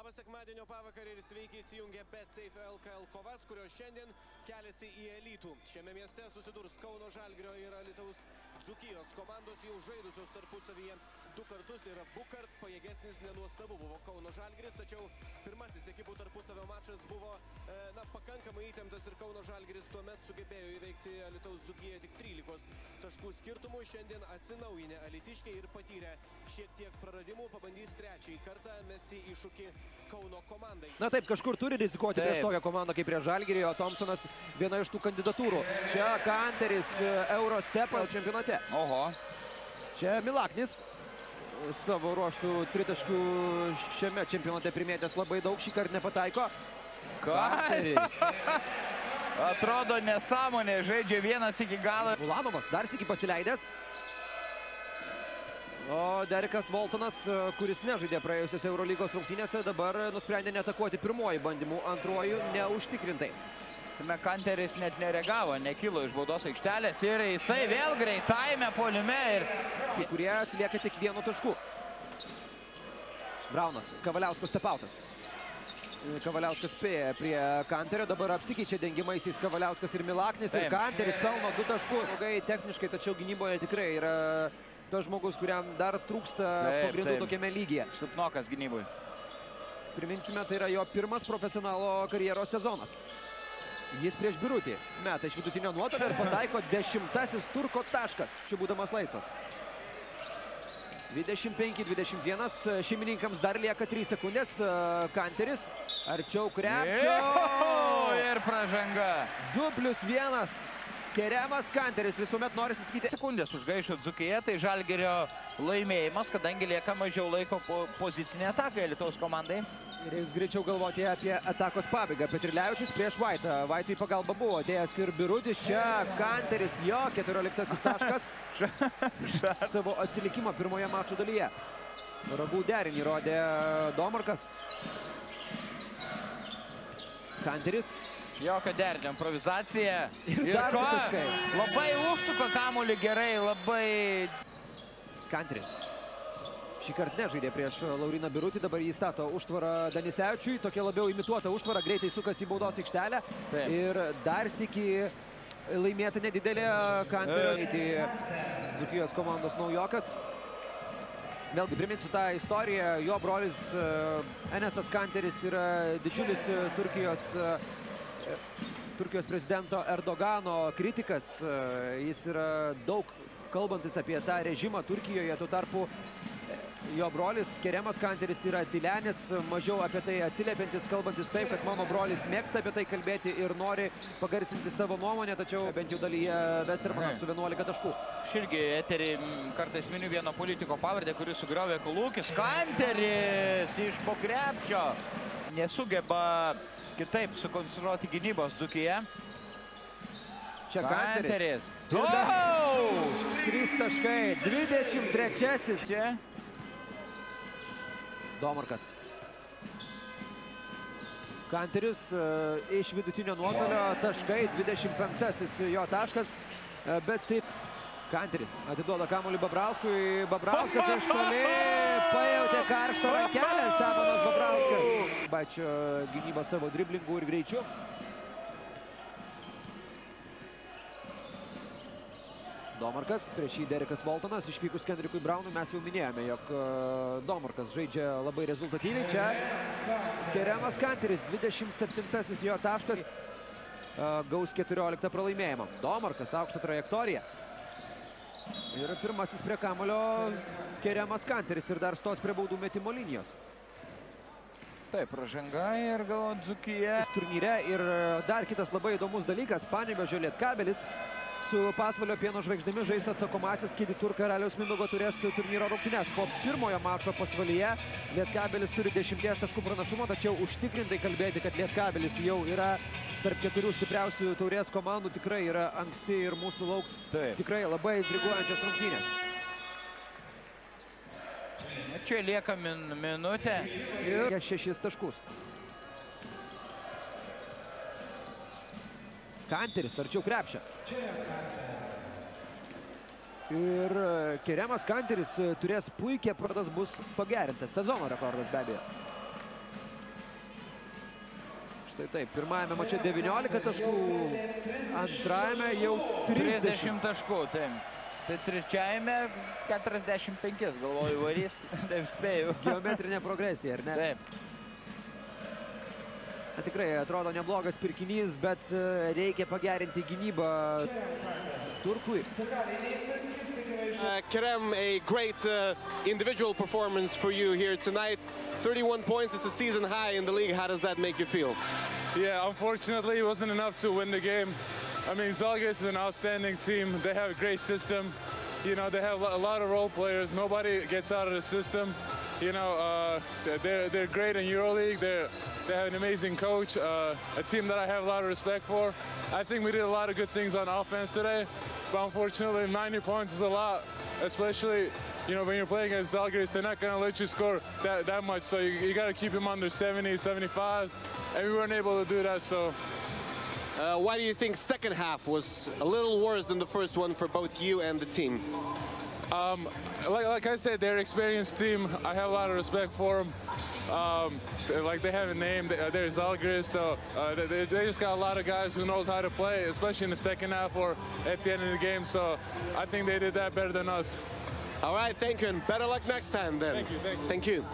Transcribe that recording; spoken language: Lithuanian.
Labas sekmadienio pavakarį ir sveiki įsijungę BetSafe LKL kovas, kurios šiandien keliasi į Alytų. Šiame mieste susidurs Kauno Žalgirio ir Alytaus Dzūkijos komandos, jau žaidusios tarpusavyje 2 kartus ir abukart pajėgesnis nenuostabu buvo Kauno Žalgiris, tačiau pirmasis ekipų tarpusavio mačas buvo pakankamai įtemptas ir Kauno Žalgiris tuomet sugebėjo įveikti Alytaus Dzūkiją tik 13 taškų skirtumų. Šiandien atsinaujinę alytiškiai ir patyrę šiek tiek praradimų pabandys trečiąjį kartą mesti iššūkį Kauno komandai. Na taip, kažkur turi rizikuoti prieš tokią komandą kaip prieš Žalgirį, o Thompsonas viena iš tų kandidatūrų. Čia Kanteris Eurostepą čempionate. Oho. Čia Milaknis savo ruoštų tritaškių šiame čempionate primėtęs labai daug, šį kartą nepataiko. Kanteris. Atrodo nesąmonė, žaidžia vienas iki galo. Ulanovas dar sykį pasileidęs. O Derikas Voltonas, kuris nežaidė praėjusios Eurolygos rungtynėse, dabar nusprendė neatakuoti pirmuoju bandymu, antruoju neužtikrintai. Kanteris net nereagavo, nekilo iš baudos aikštelės ir jisai vėl greitajame puolime ir... kurie atsilieka tik 1 tašku. Braunas, Kavaliauskas stepautas. Kavaliauskas spėja prie Kanterio, dabar apsikeičia dengimaisiais Kavaliauskas ir Milaknis. Ir Kanteris pelno 2 taškus. Techniškai, tačiau gynyboje tikrai yra tas žmogus, kuriam dar trūksta pagrindų tokiame lygyje. Silpnokas gynybui. Priminsime, tai yra jo pirmas profesionalo karjeros sezonas. Jis prieš Birutį meta iš vidutinio nuotolio ir pataiko 10-asis Turko taškas, čia būdamas laisvas. 25-21, šeimininkams dar lieka 3 sekundės. Kanteris arčiau krepšio. Ir pražanga. 2+1. Keremas Kanteris visuomet nori įsigyti. Sekundės užgaišo Dzūkija, tai Žalgirio laimėjimas, kadangi lieka mažiau laiko pozicinė ataka Alytaus komandai. Ir jis greičiau galvoti apie atakos pabaigą. Petrilevičius prieš Vaitą. Vaitui pagalba buvo atėjęs ir Birutis. Čia Kanteris, jo 14-asis taškas. Savo atsilikimą pirmoje mačo dalyje. Ragų derinį rodė Domarkas. Kanteris. Jokio derinio, improvizacija. Ir dar taškai. Labai užsuko kamuolį gerai, labai... Kanteris. Šį kartą nežaidė prieš Lauriną Birutį, dabar jį stato užtvarą Danisevičiui. Tokia labiau imituota užtvara, greitai sukasi į baudos aikštelę. Ir dar sykį laimėta nedidelė Kanterio Dzūkijos komandos naujokas. Vėlgi priminsiu tą istoriją, jo brolis Enesas Kanteris yra didžiulis Turkijos prezidento Erdogano kritikas. Jis yra daug kalbantis apie tą režimą Turkijoje, tuo tarpu jo brolis Keremas Kanteris yra tylenis, mažiau apie tai atsiliepiantis, kalbantis taip, kad mano brolis mėgsta apie tai kalbėti ir nori pagarsinti savo nuomonę, tačiau bent jau dalyje Vestermanas su 11 taškų. Aš irgi eterį kartais miniu vieno politiko pavardę, kuris sugriovė kolūkis. Kanteris iš po krepšio nesugeba kitaip sukoncentruoti gynybos Dzūkija. Čia Kanteris. 3 taškai, 23-asis. Domarkas. Kanteris iš vidutinio nuotolio taškai, 25-asis jo taškas, bet Kanteris atiduoda kamuolį Babrauskui. Babrauskas iš toli pajautė karštą rankelę, Stepanas Babrauskas. Bačio gynybą savo driblingų ir greičiu. Domarkas, prieš jį Derikas Voltonas, išvykus Kendrikui Braunui. Mes jau minėjome, jog Domarkas žaidžia labai rezultatyviai. Čia Keremas Kanteris, 27-asis jo taškas, gaus 14 pralaimėjimą. Domarkas, aukšta trajektorija. Ir pirmasis prie kamulio Keremas Kanteris ir dar stos prie baudų metimo linijos. Taip, pražanga ir galvo Dzūkija. Turnyre ir dar kitas labai įdomus dalykas, Panevėžio Lietkabelis su Pasvalio Pieno žvaigždėmis žais atsakomąsias Kidi Tur Karaliaus Mindaugo taurės turnyro rungtynes. Po pirmojo mačo Pasvalyje Lietkabelis turi 10 taškų pranašumą, tačiau užtikrintai kalbėti, kad Lietkabelis jau yra tarp 4 stipriausių taurės komandų, tikrai yra anksti ir mūsų lauks tikrai labai intriguojančios rungtynės. Čia lieka minutė. Ir 6 taškus. Kanteris arčiau krepšio. Ir Keremas Kanteris turės puikią, rekordas bus pagerintas. Sezono rekordas be abejo. Štai taip, pirmajame mače 19 taškų, antrajame jau 30 taškų, taip. Tai trečiajame 45, galvoju, varys, taip spėjau. Geometrinė progresija, ar ne? Taip. Na, tikrai atrodo neblogas pirkinys, bet reikia pagerinti gynybą Turkui. Kerem, a great individual performance for you here tonight. 31 points is a season high in the league. How does that make you feel? Yeah, unfortunately, it wasn't enough to win the game. I mean, Zalgiris is an outstanding team. They have a great system. You know, they have a lot of role players. Nobody gets out of the system. You know, they're great in EuroLeague. They have an amazing coach, a team that I have a lot of respect for. I think we did a lot of good things on offense today, but unfortunately 90 points is a lot, especially, you know, when you're playing against Zalgiris, they're not going to let you score that much, so you got to keep them under 70, 75, and we weren't able to do that, so. Why do you think second half was a little worse than the first one for both you and the team? Like I said, they're an experienced team. I have a lot of respect for them. Like they have a name, they're Zalgiris, so they just got a lot of guys who knows how to play, especially in the second half or at the end of the game. So I think they did that better than us. All right, thank you, and better luck next time then. Thank you. Thank you.